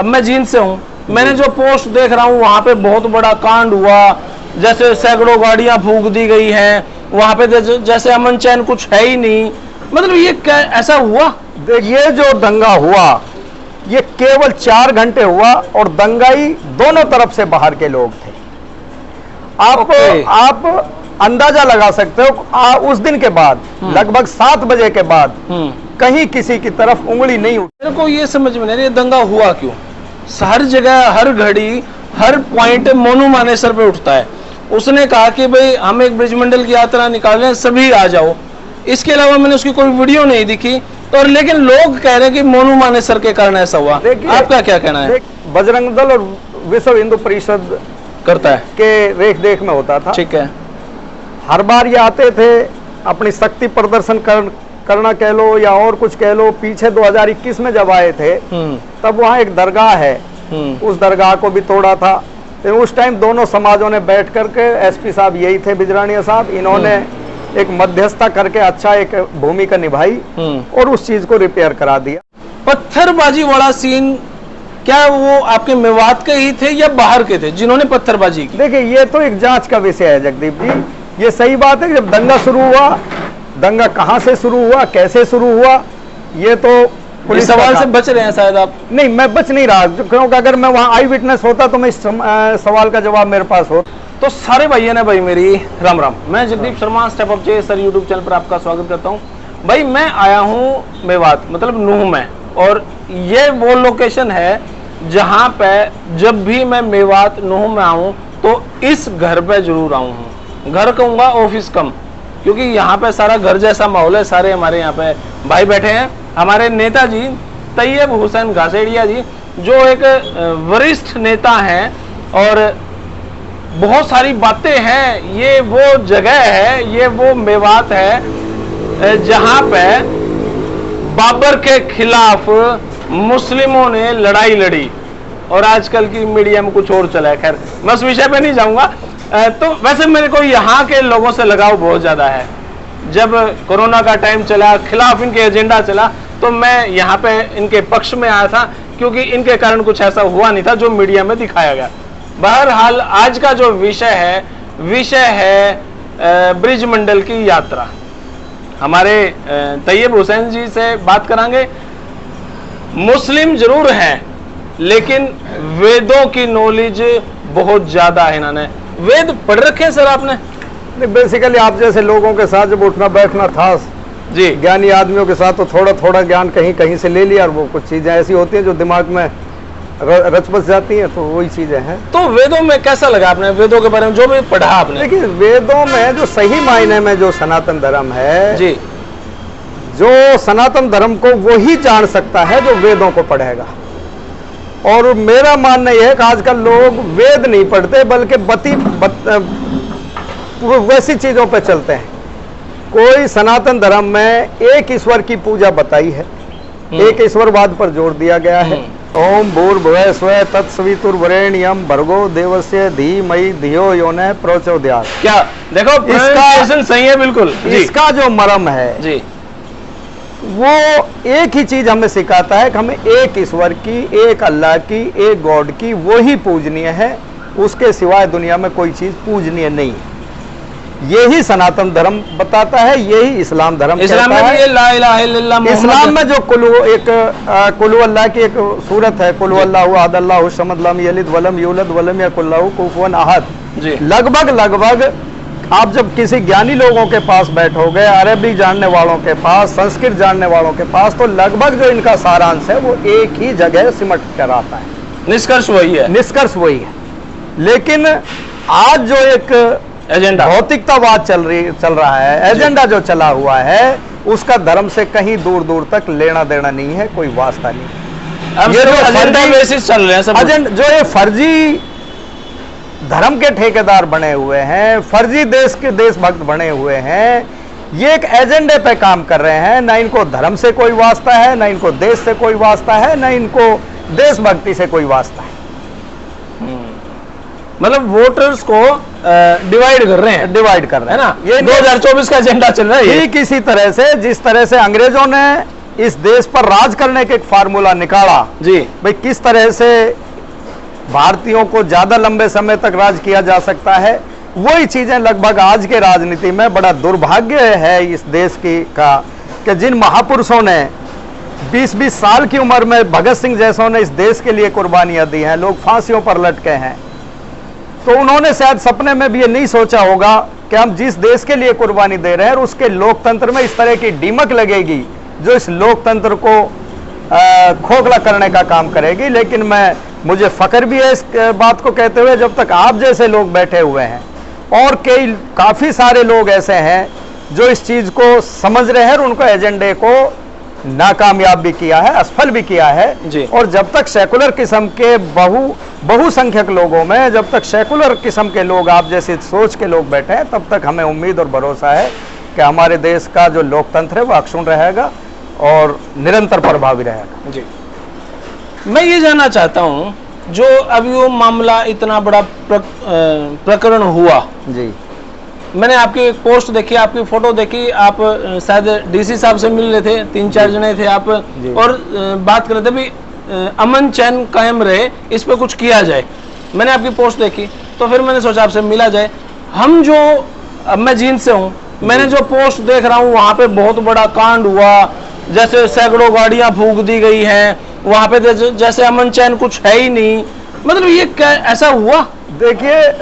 अब मैं जींद से हूँ, मैंने जो पोस्ट देख रहा हूँ वहां पे बहुत बड़ा कांड हुआ, जैसे सैकड़ों गाड़ियां फूंक दी गई हैं वहां पे, जैसे अमन चैन कुछ है ही नहीं। मतलब ये क्या ऐसा हुआ? ये जो दंगा हुआ ये केवल 4 घंटे हुआ और दंगाई दोनों तरफ से बाहर के लोग थे। आप अंदाजा लगा सकते हो उस दिन के बाद लगभग 7 बजे के बाद कहीं किसी की तरफ उंगली नहीं उठी। मेरे को ये समझ में नहीं, ये दंगा हुआ क्यों? हर जगह हर घड़ी हर पॉइंट मोनू मानेसर पे उठता है। उसने कहा कि भाई हम एक ब्रिजमंडल की यात्रा निकाल रहे हैं, सभी आ जाओ। इसके अलावा मैंने उसकी कोई वीडियो नहीं दिखी, और लेकिन लोग कह रहे हैं कि मोनू मानेसर के कारण ऐसा हुआ। आपका क्या कहना है? बजरंग दल और विश्व हिंदू परिषद करता है के रेख देख में होता था, ठीक है। हर बार ये आते थे अपनी शक्ति प्रदर्शन करना कह लो या और कुछ कह लो। पीछे 2021 में जब आए थे तब वहाँ एक दरगाह है, उस दरगाह को भी तोड़ा था। तो उस टाइम दोनों समाजों ने बैठ करके, एसपी साहब यही थे बिजरानिया साहब, इन्होंने एक मध्यस्थता करके अच्छा एक भूमिका निभाई और उस चीज को रिपेयर करा दिया। पत्थरबाजी वाला सीन क्या वो आपके मेवात के ही थे या बाहर के थे जिन्होंने पत्थरबाजी की? देखिए ये तो एक जांच का विषय है जगदीप जी। ये सही बात है, जब दंगा शुरू हुआ, दंगा कहां से शुरू हुआ, कैसे शुरू हुआ, ये तो पुलिस सवाल से बच रहे हैं शायद आप। नहीं, मैं बच नहीं रहा, क्योंकि अगर मैं वहां आई विटनेस होता तो मैं इस सवाल का जवाब मेरे पास होता। तो सारे भाइयों ने भाई मेरी राम राम। मैं Jagdeep Sharma, step up sir YouTube channel पर आपका स्वागत करता हूं। भाई मैं आया हूं मेवात, मतलब नूह में, और ये वो लोकेशन है जहां पे जब भी मैं मेवात नूह में आऊं तो इस घर पे जरूर आऊं हूं। घर कहूंगा, ऑफिस कम, क्योंकि यहाँ पे सारा घर जैसा माहौल है। सारे हमारे यहाँ पे भाई बैठे हैं, हमारे नेताजी तैयब हुसैन घासेड़िया जी, जो एक वरिष्ठ नेता हैं और बहुत सारी बातें हैं। ये वो जगह है, ये वो मेवात है जहां पे बाबर के खिलाफ मुस्लिमों ने लड़ाई लड़ी, और आजकल की मीडिया में कुछ और चला है। खैर मैं उस विषय पे नहीं जाऊंगा। तो वैसे मेरे को यहाँ के लोगों से लगाव बहुत ज्यादा है। जब कोरोना का टाइम चला, खिलाफ इनके एजेंडा चला, तो मैं यहाँ पे इनके पक्ष में आया था, क्योंकि इनके कारण कुछ ऐसा हुआ नहीं था जो मीडिया में दिखाया गया। बहरहाल आज का जो विषय है ब्रिजमंडल की यात्रा। हमारे तैयब हुसैन जी से बात करांगे। मुस्लिम जरूर हैं, लेकिन वेदों की नॉलेज बहुत ज्यादा है। इन्होंने वेद पढ़ रखे हैं सर आपने? बेसिकली आप जैसे लोगों के साथ जब उठना बैठना था जी, ज्ञानी आदमियों के साथ, तो थोड़ा थोड़ा ज्ञान कहीं कहीं से ले लिया, और वो कुछ चीजें ऐसी होती हैं जो दिमाग में रच बस जाती हैं, तो वही चीजें हैं। तो वेदों में कैसा लगा आपने, वेदों के बारे में जो भी पढ़ा आपने? देखिए वेदों में जो सही मायने में जो सनातन धर्म है जी, जो सनातन धर्म को वही जान सकता है जो वेदों को पढ़ेगा। और मेरा मानना यह है कि आजकल लोग वेद नहीं पढ़ते, बल्कि वैसी चीजों पे चलते हैं। कोई सनातन धर्म में एक ईश्वर की पूजा बताई है, एक ईश्वरवाद पर जोर दिया गया है। ओम भूर्भुवः स्वः तत्सवितुर्वरेण्यं भर्गो देवस्य धीमहि धियो यो न प्रचोदयात्। क्या देखो, इसका सही है बिल्कुल। इसका जो मर्म है जी, वो एक ही चीज हमें सिखाता है कि हमें एक ईश्वर की, एक अल्लाह की, एक गॉड की, वो ही पूजनीय है। उसके सिवाय दुनिया में कोई चीज पूजनीय नहीं है। यही सनातन धर्म बताता है, यही इस्लाम धर्म इस्लाम में भी ला इलाहा इल्लल्लाह। इस्लाम में जो कुलु अल्लाह की एक सूरत है, कुलु अल्लाहु अहद अल्लाहु समद लम यलिद वलम यूलद वलम यकुल लहू कुफुवन अहद। लगभग आप जब किसी ज्ञानी लोगों के पास बैठोगे, अरबी जानने वालों के पास, संस्कृत जानने वालों के पास, तो लगभग जो इनका सारांश है वो एक ही जगह सिमट कर आता है। निष्कर्ष वही है, निष्कर्ष वही है। लेकिन आज जो एक एजेंडा, भौतिकतावाद चल रहा है, एजेंडा जो चला हुआ है, उसका धर्म से कहीं दूर दूर तक लेना देना नहीं है, कोई वास्ता नहीं। अब ये एजेंडा बेसिस चल रहे हैं सब। जो ये फर्जी धर्म के ठेकेदार बने हुए हैं, फर्जी देश के देशभक्त बने हुए हैं, ये एक एजेंडे पे काम कर रहे हैं। ना इनको धर्म से कोई वास्ता है, ना इनको देश से कोई वास्ता है, ना इनको देशभक्ति से कोई वास्ता है। मतलब वोटर्स को डिवाइड कर रहे हैं ना। ये 2024 का एजेंडा चल रहा है। ठीक इसी तरह से जिस तरह से अंग्रेजों ने इस देश पर राज करने के एक फार्मूला निकाला जी भाई, किस तरह से भारतीयों को ज्यादा लंबे समय तक राज किया जा सकता है, वही चीजें लगभग आज के राजनीति में बड़ा दुर्भाग्य है इस देश की का कि जिन महापुरुषों ने 20-20 साल की उम्र में भगत सिंह जैसों ने इस देश के लिए कुर्बानियां दी हैं, लोग फांसियों पर लटके हैं, तो उन्होंने शायद सपने में भी ये नहीं सोचा होगा कि हम जिस देश के लिए कुर्बानी दे रहे हैं और उसके लोकतंत्र में इस तरह की दीमक लगेगी जो इस लोकतंत्र को खोखला करने का काम करेगी। लेकिन मुझे फख्र भी है इस बात को कहते हुए, जब तक आप जैसे लोग बैठे हुए हैं और काफी सारे लोग ऐसे हैं जो इस चीज को समझ रहे हैं और उनको एजेंडे को नाकामयाब भी किया है, असफल भी किया है जी। और जब तक सेकुलर किस्म के बहुसंख्यक लोगों में जब तक सेकुलर किस्म के लोग आप जैसे सोच के लोग बैठे हैं, तब तक हमें उम्मीद और भरोसा है कि हमारे देश का जो लोकतंत्र है वो अक्षुण्ण रहेगा और निरंतर प्रभावी रहेगा। जी, मैं ये जानना चाहता हूँ, जो अभी वो मामला इतना बड़ा प्रकरण हुआ जी, मैंने आपकी एक पोस्ट देखी, आपकी फोटो देखी, आप शायद डीसी साहब से मिल रहे थे, 3-4 जने थे आप और बात कर रहे थे भी अमन चैन कायम रहे, इस पे कुछ किया जाए। मैंने आपकी पोस्ट देखी तो फिर मैंने सोचा आपसे मिला जाए। हम जो अब मैं जींद से हूँ, मैंने जो पोस्ट देख रहा हूँ वहां पे बहुत बड़ा कांड हुआ, जैसे सैकड़ों गाड़ियां फूंक दी गई हैं वहां पे, जैसे अमन चैन कुछ है ही नहीं। मतलब ये क्या ऐसा हुआ? देखिए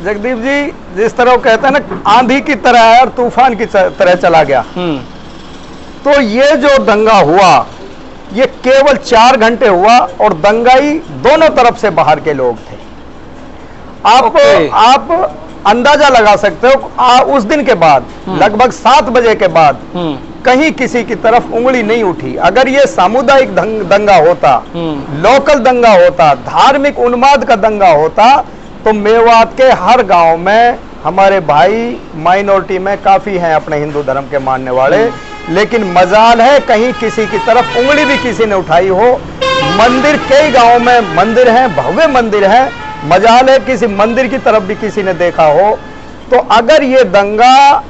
जगदीप जी, जिस तरह वो कहते हैं ना, आंधी की तरह है और तूफान की तरह चला गया। तो ये जो दंगा हुआ ये केवल 4 घंटे हुआ और दंगाई दोनों तरफ से बाहर के लोग थे। आप अंदाजा लगा सकते हो, उस दिन के बाद लगभग 7 बजे के बाद कहीं किसी की तरफ उंगली नहीं उठी। अगर ये सामुदायिक दंगा होता, लोकल दंगा होता, धार्मिक उन्माद का दंगा होता, तो मेवात के हर गांव में हमारे भाई माइनॉरिटी में काफी हैं अपने हिंदू धर्म के मानने वाले, लेकिन मजाल है कहीं किसी की तरफ उंगली भी किसी ने उठाई हो। मंदिर, कई गांवों में मंदिर हैं, भव्य मंदिर हैं, मजाल है किसी मंदिर की तरफ भी किसी ने देखा हो। तो अगर ये दंगा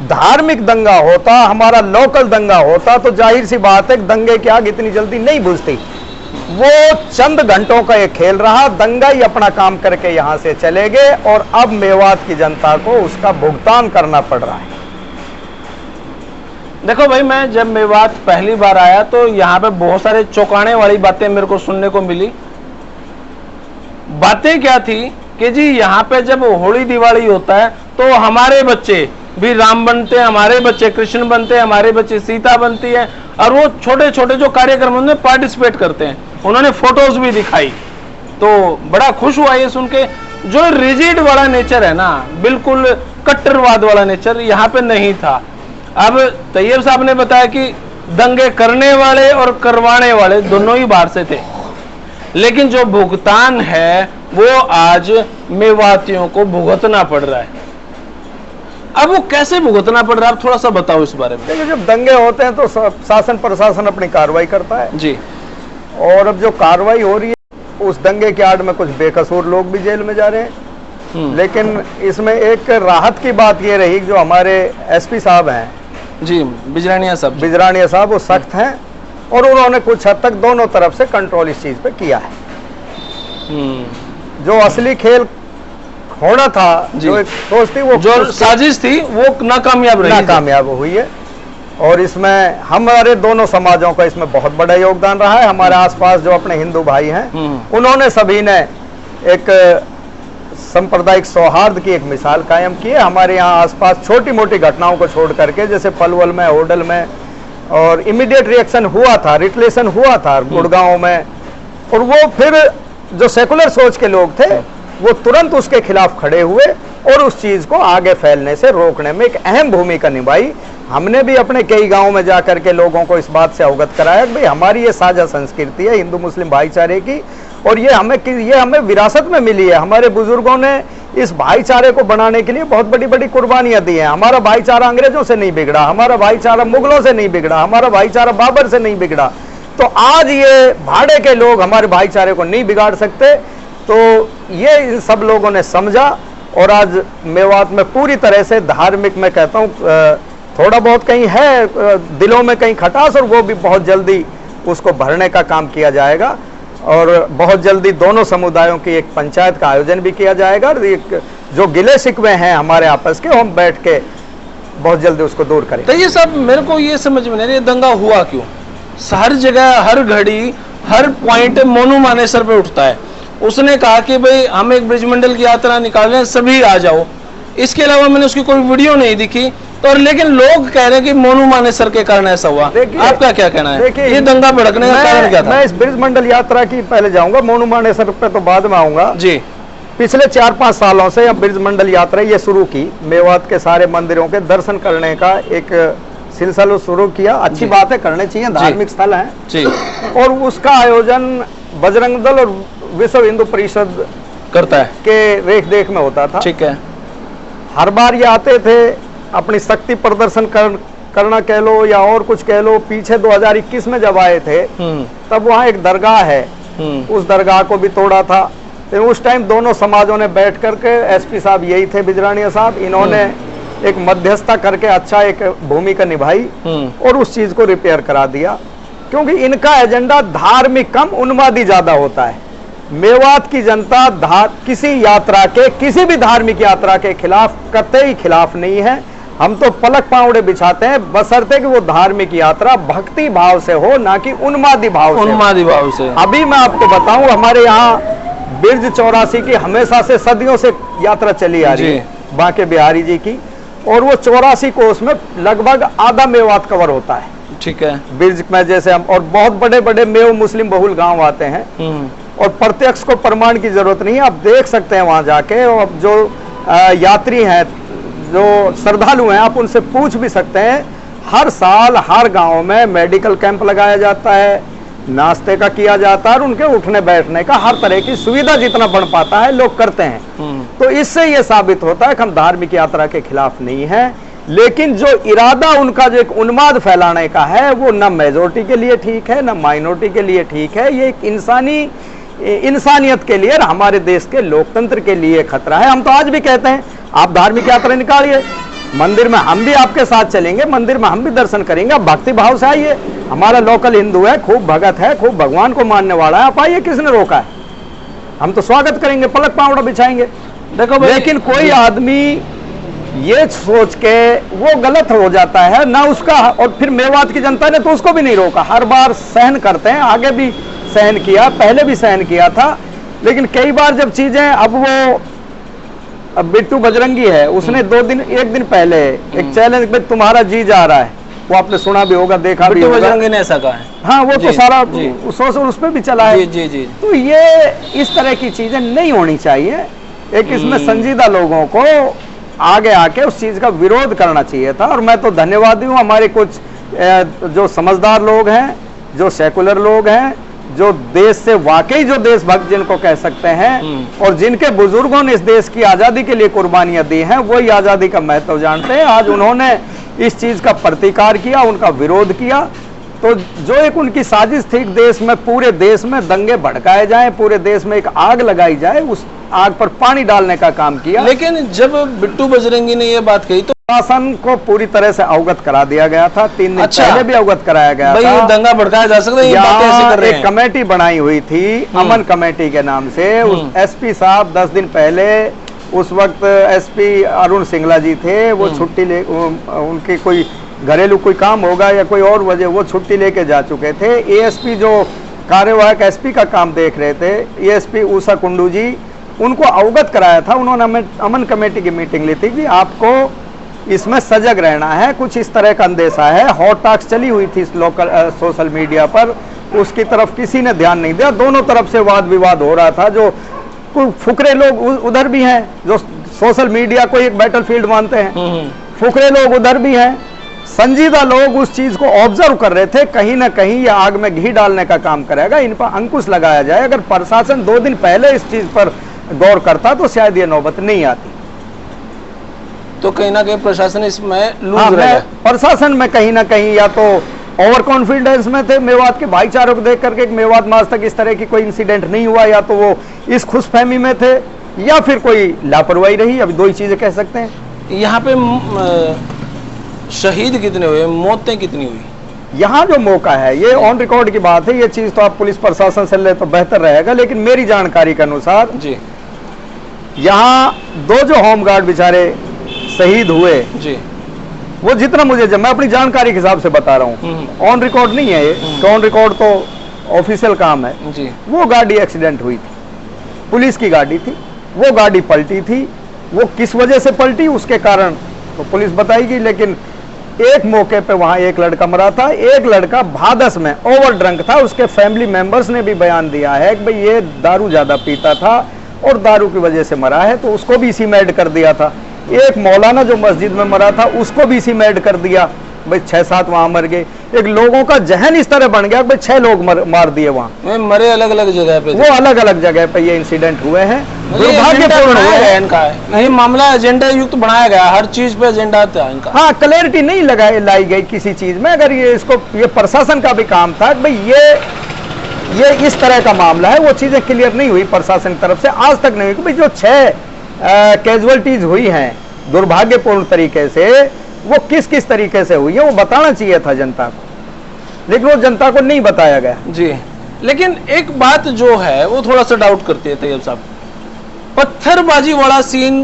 धार्मिक दंगा होता, हमारा लोकल दंगा होता, तो जाहिर सी बात है दंगे की आग इतनी जल्दी नहीं बुझती। वो चंद घंटों का ये खेल रहा, दंगा ही अपना काम करके यहां से चले गए और अब मेवात की जनता को उसका भुगतान करना पड़ रहा है। देखो भाई, मैं जब मेवात पहली बार आया तो यहाँ पे बहुत सारे चौंकाने वाली बातें मेरे को सुनने को मिली। बातें क्या थी कि जी यहाँ पे जब होली दिवाली होता है तो हमारे बच्चे भी राम बनते हैं, हमारे बच्चे कृष्ण बनते हैं, हमारे बच्चे सीता बनती है, और वो छोटे छोटे जो कार्यक्रमों में पार्टिसिपेट करते हैं। उन्होंने फोटोज भी दिखाई, तो बड़ा खुश हुआ ये सुन के। जो रिजिड वाला नेचर है ना, बिल्कुल कट्टरवाद वाला नेचर यहाँ पे नहीं था। अब तैयब साहब ने बताया कि दंगे करने वाले और करवाने वाले दोनों ही बाहर से थे, लेकिन जो भुगतान है वो आज मेवातियों को भुगतना पड़ रहा है। अब वो कैसे भुगतना पड़ रहा है, आप थोड़ा सा बताओ इस बारे में। देखिए, जब दंगे होते हैं तो शासन प्रशासन अपनी कार्रवाई करता है जी, और अब जो कार्रवाई हो रही है उस दंगे के आड़ में कुछ बेकसूर लोग भी जेल में जा रहे हैं। लेकिन इसमें एक राहत की बात ये रही, जो हमारे एसपी साहब हैं जी, बिजरानिया साहब वो सख्त हैं और उन्होंने कुछ हद तक दोनों तरफ से कंट्रोल इस चीज पे किया है। जो असली खेल होना था, जो एक सोच थी, वो जो साजिश थी, वो नाकामयाब हुई है। और इसमें हमारे दोनों समाजों का इसमें बहुत बड़ा योगदान रहा है। हमारे आसपास जो अपने हिंदू भाई हैं, उन्होंने सभी ने एक सांप्रदायिक सौहार्द की एक मिसाल कायम की है। हमारे यहाँ आसपास छोटी मोटी घटनाओं को छोड़ करके, जैसे पलवल में, होडल में, और इमीडिएट रिएक्शन हुआ था, रिटलेशन हुआ था गुड़गांव में, और वो फिर जो सेकुलर सोच के लोग थे वो तुरंत उसके खिलाफ खड़े हुए और उस चीज को आगे फैलने से रोकने में एक अहम भूमिका निभाई। हमने भी अपने कई गांवों में जाकर के लोगों को इस बात से अवगत कराया कि भाई हमारी ये साझा संस्कृति है हिंदू मुस्लिम भाईचारे की, और ये हमें विरासत में मिली है। हमारे बुजुर्गों ने इस भाईचारे को बनाने के लिए बहुत बड़ी बड़ी कुर्बानियां दी हैं। हमारा भाईचारा अंग्रेजों से नहीं बिगड़ा, हमारा भाईचारा मुगलों से नहीं बिगड़ा, हमारा भाईचारा बाबर से नहीं बिगड़ा। तो आज ये भाड़े के लोग हमारे भाईचारे को नहीं बिगाड़ सकते। तो ये इन सब लोगों ने समझा और आज मेवात में पूरी तरह से धार्मिक, मैं कहता हूँ थोड़ा बहुत कहीं है दिलों में कहीं खटास, और वो भी बहुत जल्दी उसको भरने का काम किया जाएगा। और बहुत जल्दी दोनों समुदायों की एक पंचायत का आयोजन भी किया जाएगा, और एक जो गिले शिकवे हैं हमारे आपस के, हम बैठ के बहुत जल्दी उसको दूर करेंगे। तो ये सब मेरे को ये समझ में नहीं, ये दंगा हुआ क्यों? हर जगह, हर घड़ी, हर पॉइंट मोनू मानेसर पे उठता है। उसने कहा कि भाई हम एक ब्रिजमंडल की यात्रा निकाल रहे हैं, सभी आ जाओ। इसके अलावा मैंने उसकी कोई वीडियो नहीं दिखी। तो लेकिन लोग कह रहे हैं कि मोनू मानेसर के कारण ऐसा हुआ। आपका क्या कहना है? ये दंगा भड़कने का कारण क्या था? मैं इस ब्रिजमंडल यात्रा की पहले जाऊंगा, मोनू मानेसर पे तो बाद में आऊंगा जी। पिछले 4-5 सालों से अब ब्रिजमंडल यात्रा ये शुरू की, मेवात के सारे मंदिरों के दर्शन करने का एक सिलसिला शुरू किया। अच्छी बात है, करने चाहिए, धार्मिक स्थल है जी। और उसका आयोजन बजरंग दल और विश्व हिंदू परिषद करता है के रेख देख में होता था। ठीक है। हर बार ये आते थे, अपनी शक्ति प्रदर्शन करना कह लो या और कुछ कह लो। पीछे 2021 में जब आए थे तब वहाँ एक दरगाह है, उस दरगाह को भी तोड़ा था। तो उस टाइम दोनों समाजों ने बैठ करके, एसपी साहब यही थे बिजरानिया साहब, इन्होंने एक मध्यस्थता करके अच्छा एक भूमिका निभाई और उस चीज को रिपेयर करा दिया। क्योंकि इनका एजेंडा धार्मिक कम, उन्मादी ज्यादा होता है। मेवात की जनता किसी यात्रा के, किसी भी धार्मिक यात्रा के खिलाफ कतई खिलाफ नहीं है। हम तो पलक पावड़े बिछाते हैं, बशर्ते कि वो धार्मिक यात्रा भक्ति भाव से हो, ना कि उन्मादी भाव से। उन्मादी भाव से। अभी मैं आपको बताऊं, हमारे यहाँ बिरज 84 की हमेशा से सदियों से यात्रा चली आ रही है, बांके बिहारी जी की, और वो 84 कोस में लगभग आधा मेवात कवर होता है। ठीक है। बिरज में जैसे हम, और बहुत बड़े बड़े मेव मुस्लिम बहुल गांव आते हैं, और प्रत्यक्ष को प्रमाण की जरूरत नहीं है, आप देख सकते हैं वहां जाके। और जो यात्री हैं, जो श्रद्धालु हैं, आप उनसे पूछ भी सकते हैं। हर साल हर गांव में मेडिकल कैंप लगाया जाता है, नाश्ते का किया जाता है, और उनके उठने बैठने का हर तरह की सुविधा जितना बढ़ पाता है लोग करते हैं। तो इससे ये साबित होता है कि हम धार्मिक यात्रा के खिलाफ नहीं है, लेकिन जो इरादा उनका जो एक उन्माद फैलाने का है, वो न मेजोरिटी के लिए ठीक है, न माइनॉरिटी के लिए ठीक है। ये एक इंसानियत के लिए, हमारे देश के लोकतंत्र के लिए खतरा है। हम तो आज भी कहते हैं आप धार्मिक यात्रा निकालिए, मंदिर में हम भी आपके साथ चलेंगे, मंदिर में हम भी दर्शन करेंगे, आप भक्ति भाव से आइए। हमारा लोकल हिंदू है, खूब भगत है, खूब भगवान को मानने वाला है, आप आइए, किसने रोका है? हम तो स्वागत करेंगे, पलक पावड़ा बिछाएंगे। देखो, लेकिन कोई आदमी ये सोच के वो गलत हो जाता है ना उसका। और फिर मेवात की जनता ने तो उसको भी नहीं रोका, हर बार सहन करते हैं, आगे भी सहन किया, पहले भी सहन किया था। लेकिन कई बार जब चीजें, अब बिट्टू बजरंगी है, उसने एक दिन पहले एक चैलेंज में तुम्हारा जी जा रहा है, वो आपने सुना भी होगा, देखा भी होगा। बजरंगी ने ऐसा कहा है। हाँ, वो तो सारा सोशल उस पर भी चला है। जी जी। तो ये इस तरह की चीजें नहीं होनी चाहिए। एक इसमें संजीदा लोगों को आगे आके उस चीज का विरोध करना चाहिए था। और मैं तो धन्यवादी हूँ, हमारे कुछ जो समझदार लोग हैं, जो सेकुलर लोग हैं, जो देश से वाकई जो देशभक्त जिनको कह सकते हैं, और जिनके बुजुर्गों ने इस देश की आजादी के लिए कुर्बानियां दी हैं, वही आजादी का महत्व जानते हैं। आज उन्होंने इस चीज का प्रतिकार किया, उनका विरोध किया। तो जो एक उनकी साजिश थी, देश में, पूरे देश में दंगे भड़काए जाएं, पूरे देश में एक आग लगाई जाए, उस आग पर पानी डालने का काम किया। लेकिन जब बिट्टू बजरंगी ने ये बात कही तो शासन को पूरी तरह से अवगत करा दिया गया था, 3 दिन पहले भी अवगत कराया गया था। दंगा भड़काया जा सकता है, ये बातें ऐसे कर रहे हैं। एक कमेटी बनाई हुई थी अमन कमेटी के नाम से। उस एसपी साहब 10 दिन पहले, उस वक्त एसपी अरुण सिंगला जी थे, वो छुट्टी ले, उनके कोई घरेलू कोई काम होगा या कोई और वजह, वो छुट्टी लेके जा चुके थे। एएसपी जो कार्यवाहक एसपी का काम देख रहे थे, एएसपी उषा कुंडू जी, उनको अवगत कराया था। उन्होंने अमन कमेटी की मीटिंग ली थी कि आपको इसमें सजग रहना है, कुछ इस तरह का अंदेशा है। हॉट टॉक्स चली हुई थी लोकल सोशल मीडिया पर, उसकी तरफ किसी ने ध्यान नहीं दिया। दोनों तरफ से वाद विवाद हो रहा था। जो फुकरे लोग उधर भी हैं, जो सोशल मीडिया को एक बैटलफील्ड मानते हैं, फुकरे लोग उधर भी हैं। संजीदा लोग उस चीज को ऑब्जर्व कर रहे थे, कहीं ना कहीं ये आग में घी डालने का काम करेगा, इन पर अंकुश लगाया जाए। अगर प्रशासन 2 दिन पहले इस चीज पर गौर करता तो शायद ये नौबत नहीं आती। तो कहीं ना कहीं प्रशासन इसमें लूज रहा है। प्रशासन में कहीं ना कहीं या तो ओवर कॉन्फिडेंस में थे, मेवात के भाईचारे को देख करके, एक मेवात में आज तक इस तरह की कोई इंसिडेंट नहीं हुआ, या तो वो इस खुशफहमी में थे, या फिर कोई लापरवाही रही। अभी 2 ही चीजें कह सकते हैं। यहाँ पे शहीद कितने हुए, मौतें कितनी हुई? यहाँ जो मौका है, ये ऑन रिकॉर्ड की बात है, ये चीज तो आप पुलिस प्रशासन से ले तो बेहतर रहेगा, लेकिन मेरी जानकारी के अनुसार जी यहाँ 2 जो होमगार्ड बेचारे शहीद हुए जी, वो जितना मुझे मैं अपनी जानकारी के हिसाब से बता रहा हूँ, ऑन रिकॉर्ड नहीं है ये, ऑन रिकॉर्ड तो ऑफिशियल काम है जी। वो गाड़ी एक्सीडेंट हुई थी, पुलिस की गाड़ी थी, वो गाड़ी पलटी थी, वो किस वजह से पलटी उसके कारण तो पुलिस बताएगी, लेकिन एक मौके पे वहां एक लड़का मरा था, एक लड़का भादस में ओवर ड्रंक था, उसके फैमिली मेंबर्स ने भी बयान दिया है कि भाई ये दारू ज्यादा पीता था और दारू की वजह से मरा है, तो उसको भी इसी में ऐड कर दिया था। एक मौलाना जो मस्जिद में मरा था उसको भी इसी में ऐड कर दिया, भाई 6-7 वहां मर गए। एक लोगों का जहन इस तरह बन गया भाई 6 लोग मार दिए वहां, मरे अलग अलग जगह पे, वो अलग अलग जगह पे ये इंसिडेंट हुए हैं, दुर्भाग्यपूर्ण हुए हैं इनका। नहीं, मामला एजेंडा युक्त बनाया गया, हर चीज पे एजेंडा था इनका। हाँ, क्लैरिटी नहीं लाई गई किसी चीज में। अगर ये इसको ये प्रशासन का भी काम था भाई ये इस तरह का मामला है, वो चीजें क्लियर नहीं हुई प्रशासन की तरफ से, आज तक नहीं हुई। भाई जो 6 कैजुअलिटीज हुई हैं दुर्भाग्यपूर्ण तरीके से, वो किस किस तरीके से हुई है वो बताना चाहिए था जनता को, लेकिन वो जनता को नहीं बताया गया जी। लेकिन एक बात जो है वो थोड़ा सा डाउट करती है तैयब साहब, पत्थरबाजी वाला सीन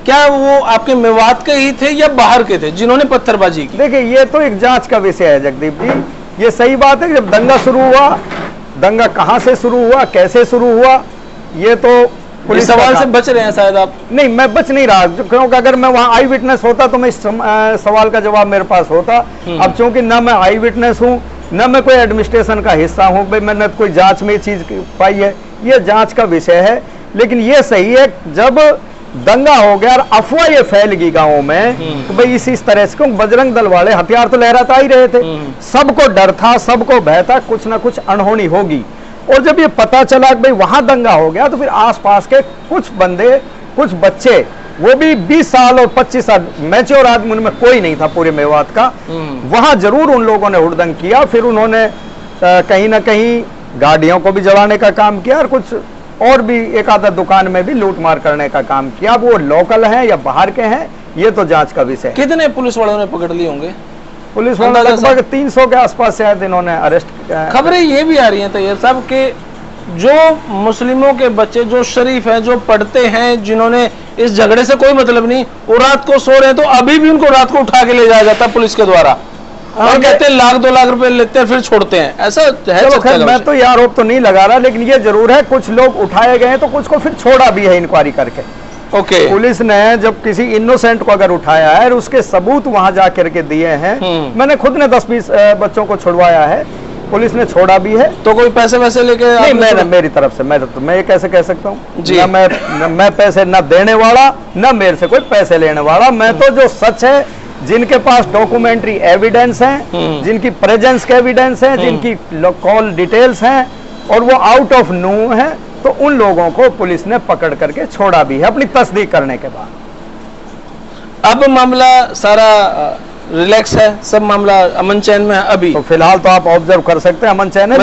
क्या वो आपके मेवात के ही थे या बाहर के थे जिन्होंने पत्थरबाजी की? देखिए, ये तो एक जांच का विषय है जगदीप जी। ये सही बात है कि जब दंगा शुरू हुआ, दंगा कहां से शुरू हुआ, कैसे शुरू हुआ, ये तो पुलिस सवाल से बच रहे हैं शायद आप। नहीं, मैं बच नहीं रहा, क्योंकि अगर मैं वहां आई विटनेस होता तो मैं इस सवाल का जवाब मेरे पास होता। अब चूंकि ना मैं आई विटनेस हूं, ना मैं कोई एडमिनिस्ट्रेशन का हिस्सा हूं, भाई मैंने कोई जांच में चीज पाई है, ये जांच का विषय है। लेकिन ये सही है, जब दंगा हो गया और अफवाह ये फैल गई गाँव में तो भाई इस तरह से, क्योंकि बजरंग दल वाले हथियार तो लहराता ही रहे थे, सबको डर था, सबको भय था, कुछ ना कुछ अनहोनी होगी। और जब ये पता चला कि भाई वहां दंगा हो गया तो फिर आसपास के कुछ बंदे, कुछ बच्चे, वो भी 20 साल और 25 साल मैच्योर आदमी, उनमें कोई नहीं था पूरे मेवात का, वहां जरूर उन लोगों ने हुड़दंग किया। फिर उन्होंने कहीं ना कहीं गाड़ियों को भी जलाने का काम किया और कुछ और भी एक आधा दुकान में भी लूट मार करने का काम किया। अब वो लोकल हैं या बाहर के हैं, ये तो जांच का विषय है। कितने पुलिस वालों ने पकड़ लिए होंगे? पुलिस वाले लगभग 300 के आसपास शायद इन्होंने अरेस्ट किया। खबरें ये भी आ रही हैं तैयब साहब के जो मुस्लिमों के बच्चे जो शरीफ हैं, जो पढ़ते हैं, जिन्होंने इस झगड़े से कोई मतलब नहीं, वो रात को सो रहे हैं तो अभी भी उनको रात को उठा के ले जाया जाता है पुलिस के द्वारा, और कहते हैं 1-2 लाख रुपए लेते हैं फिर छोड़ते हैं, ऐसा है? मैं तो ये आरोप तो नहीं लगा रहा, लेकिन ये जरूर है कुछ लोग उठाए गए हैं तो कुछ को फिर छोड़ा भी है इंक्वायरी करके। ओके, पुलिस ने जब किसी इनोसेंट को अगर उठाया है और उसके सबूत वहां जा करके दिए हैं, मैंने खुद ने 10-20 बच्चों को छुड़वाया है, पुलिस ने छोड़ा भी है। तो कोई पैसे वैसे लेके नहीं, मैं मेरी तरफ से मैं ये कैसे कह सकता हूँ जी? मैं पैसे न देने वाला, न मेरे से कोई पैसे लेने वाला। मैं तो जो सच है, जिनके पास डॉक्यूमेंट्री एविडेंस है, जिनकी प्रेजेंस के एविडेंस है, जिनकी कॉल डिटेल्स हैं और वो आउट ऑफ नो है, तो उन लोगों को पुलिस ने पकड़ करके छोड़ा भी है अपनी तस्दीक करने के बाद। अब मामला सारा रिलैक्स है, सब मामला अमन चैन में है अभी? तो फिलहाल तो आप ऑब्जर्व कर सकते हैं अमन चैन है,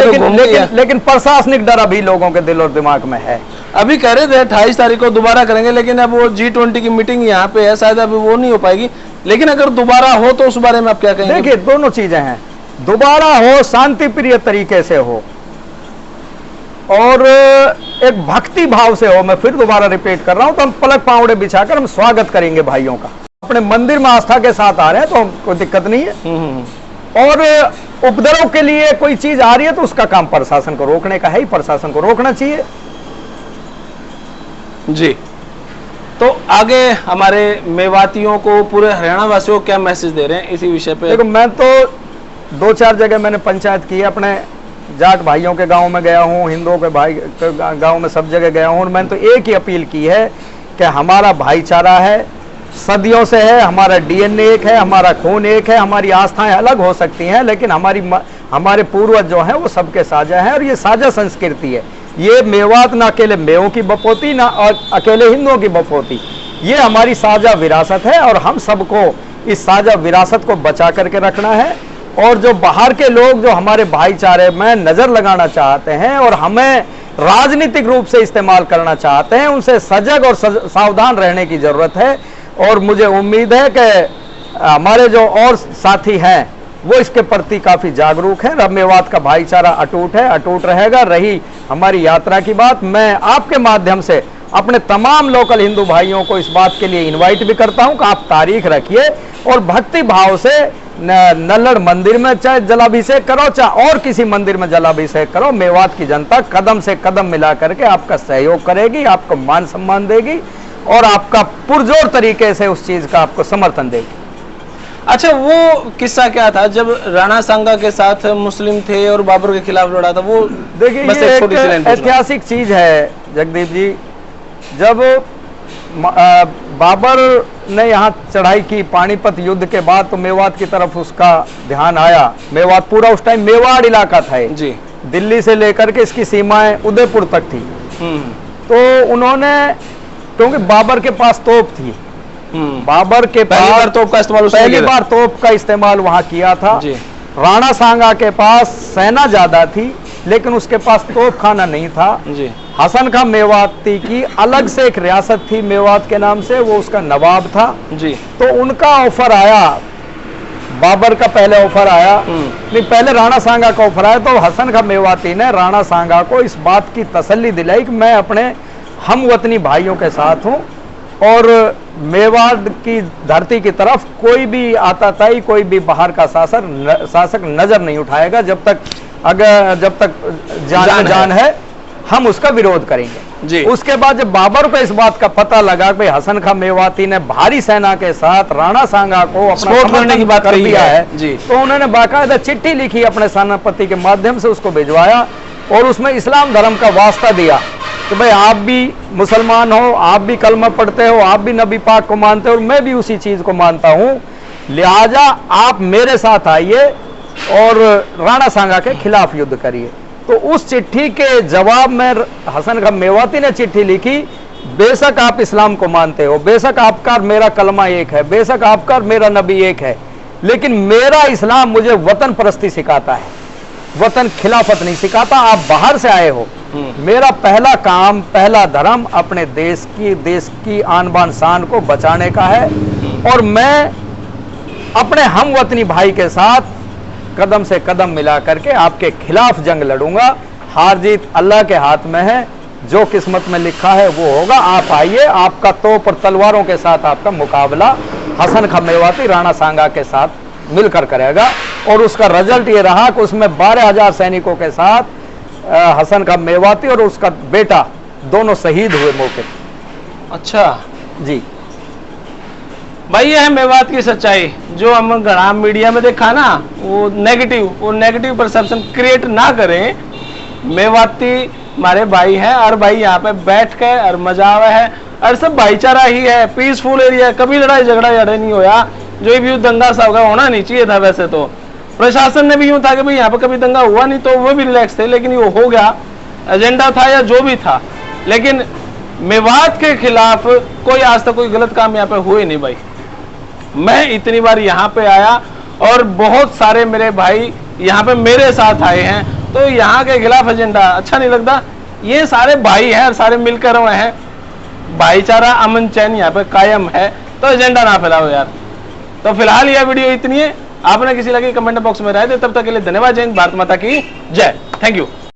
लेकिन प्रशासनिक डर अभी लोगों के दिल और दिमाग में है। अभी कह रहे थे 28 तारीख को दोबारा करेंगे, लेकिन अब वो G20 की मीटिंग यहाँ पे है, शायद अभी वो नहीं हो पाएगी। लेकिन अगर दोबारा हो तो उस बारे में आप क्या कहेंगे? देखिए, दोनों चीजें हैं, दोबारा हो, शांति प्रिय तरीके से हो और एक भक्ति भाव से हो। मैं फिर दोबारा रिपीट कर रहा हूं, तो हम पलक पावड़े बिछाकर हम स्वागत करेंगे भाइयों का। अपने मंदिर में आस्था के साथ आ रहे हैं तो कोई दिक्कत नहीं है। और उपद्रव के लिए कोई चीज आ रही है तो उसका काम प्रशासन को रोकने का है ही, प्रशासन को रोकना चाहिए जी। तो आगे हमारे मेवातियों को, पूरे हरियाणा वासियों को क्या मैसेज दे रहे हैं इसी विषय पे? देखो, मैं तो 2-4 जगह मैंने पंचायत की है, अपने जाट भाइयों के गांव में गया हूं, हिंदुओं के भाई गांव में, सब जगह गया हूं, और मैंने तो एक ही अपील की है कि हमारा भाईचारा है, सदियों से है, हमारा डीएनए एक है, हमारा खून एक है, हमारी आस्थाएं अलग हो सकती हैं, लेकिन हमारे पूर्वज जो हैं वो सबके साझा हैं और ये साझा संस्कृति है। ये मेवात ना अकेले मेवों की बपोती, ना और अकेले हिंदुओं की बपोती, ये हमारी साझा विरासत है और हम सबको इस साझा विरासत को बचा करके रखना है। और जो बाहर के लोग जो हमारे भाईचारे में नजर लगाना चाहते हैं और हमें राजनीतिक रूप से इस्तेमाल करना चाहते हैं, उनसे सजग और सावधान रहने की जरूरत है। और मुझे उम्मीद है कि हमारे जो और साथी हैं वो इसके प्रति काफी जागरूक हैं। अब मेवात का भाईचारा अटूट है, अटूट रहेगा। रही हमारी यात्रा की बात, मैं आपके माध्यम से अपने तमाम लोकल हिंदू भाइयों को इस बात के लिए इनवाइट भी करता हूं कि आप तारीख रखिए और भक्ति भाव से नल्लड़ मंदिर में चाहे जलाभिषेक करो, चाहे और किसी मंदिर में जलाभिषेक करो। मेवात की जनता कदम से कदम मिला करके आपका सहयोग करेगी, आपको मान सम्मान देगी और आपका पुरजोर तरीके से उस चीज का आपको समर्थन देगी। अच्छा, वो किस्सा क्या था जब राणा सांगा के साथ मुस्लिम थे और बाबर के खिलाफ लड़ा था? वो देखिए, ये एक ऐतिहासिक चीज है जगदीप जी। जब बाबर ने यहाँ चढ़ाई की पानीपत युद्ध के बाद, तो मेवात की तरफ उसका ध्यान आया। मेवात पूरा उस टाइम मेवाड़ इलाका था जी, दिल्ली से लेकर के इसकी सीमाएं उदयपुर तक थी। तो उन्होंने, क्योंकि बाबर के पास तोप थी, बाबर के पास तोप का इस्तेमाल, पहली बार तोप का इस्तेमाल वहां किया था जी। राणा सांगा के पास सेना ज्यादा थी लेकिन उसके पास तोप खाना नहीं था जी। हसन खां मेवाती की अलग से एक रियासत थी मेवात के नाम से, वो उसका नवाब था जी। तो उनका ऑफर आया, बाबर का पहले ऑफर आया, नहीं पहले राणा सांगा का ऑफर आया। तो हसन खां मेवाती ने राणा सांगा को इस बात की तसल्ली दिलाई कि मैं अपने हम वतनी भाइयों के साथ हूं और मेवाड़ की धरती की तरफ कोई भी आताताई, कोई भी बाहर का शासक नजर नहीं उठाएगा। जब तक जान है हम उसका विरोध करेंगे जी। उसके बाद जब बाबर को इस बात का पता लगा कि हसन खां मेवाती ने भारी सेना के साथ राणा सांगा को अपना समर्थन की बात कर दिया है जी, तो उन्होंने बाकायदा चिट्ठी लिखी अपने सेनापति के माध्यम से उसको भिजवाया और उसमें इस्लाम धर्म का वास्ता दिया कि भाई आप भी मुसलमान हो, आप भी कलमा पढ़ते हो, आप भी नबी पाक को मानते हो और मैं भी उसी चीज को मानता हूं, लिहाजा आप मेरे साथ आइए और राणा सांगा के खिलाफ युद्ध करिए। तो उस चिट्ठी के जवाब में हसन खां मेवाती ने चिट्ठी लिखी, बेशक आप इस्लाम को मानते हो, बेशक आपका मेरा कलमा एक है, बेशक आपका मेरा नबी एक है, लेकिन मेरा इस्लाम मुझे वतन परस्ती सिखाता है, वतन खिलाफत नहीं सिखाता। आप बाहर से आए हो, मेरा पहला काम, पहला धर्म अपने देश की आन बान शान को बचाने का है और मैं अपने हम वतनी भाई के साथ कदम से कदम मिला करके आपके खिलाफ जंग लड़ूंगा। हार जीत अल्लाह के हाथ में है, जो किस्मत में लिखा है वो होगा। आप आइए, आपका तोप और तलवारों के साथ आपका मुकाबला हसन खां मेवाती राणा सांगा के साथ मिलकर करेगा। और उसका रिजल्ट ये रहा कि उसमें 12,000 सैनिकों के साथ हसन खां मेवाती और उसका बेटा दोनों शहीद हुए मौके। अच्छा जी भाई, ये है मेवात की सच्चाई। जो हम घना मीडिया में देखा ना, वो नेगेटिव परसेप्शन क्रिएट ना करें। मेवाती हमारे भाई हैं और भाई यहाँ पे बैठ के और मजा आवा है और सब भाईचारा ही है, पीसफुल एरिया है, कभी लड़ाई झगड़ा नहीं होया। जो भी दंगा सा होगा होना नहीं चाहिए था। वैसे तो प्रशासन ने भी यूं था कि भाई यहाँ पे कभी दंगा हुआ नहीं, तो वो भी रिलैक्स थे, लेकिन ये हो गया, एजेंडा था या जो भी था। लेकिन मेवात के खिलाफ कोई आज तक कोई गलत काम यहाँ पे हुए नहीं भाई। मैं इतनी बार यहाँ पे आया और बहुत सारे मेरे भाई यहाँ पे मेरे साथ आए हैं, तो यहाँ के खिलाफ एजेंडा अच्छा नहीं लगता। ये सारे भाई हैं और सारे मिलकर रहे हैं, भाईचारा अमन चैन यहाँ पे कायम है, तो एजेंडा ना फैलाओ यार। तो फिलहाल यह वीडियो इतनी है। आपने किसी लगे कमेंट बॉक्स में राय दे। तब तक के लिए धन्यवाद। जय हिंद, भारत माता की जय। Thank you.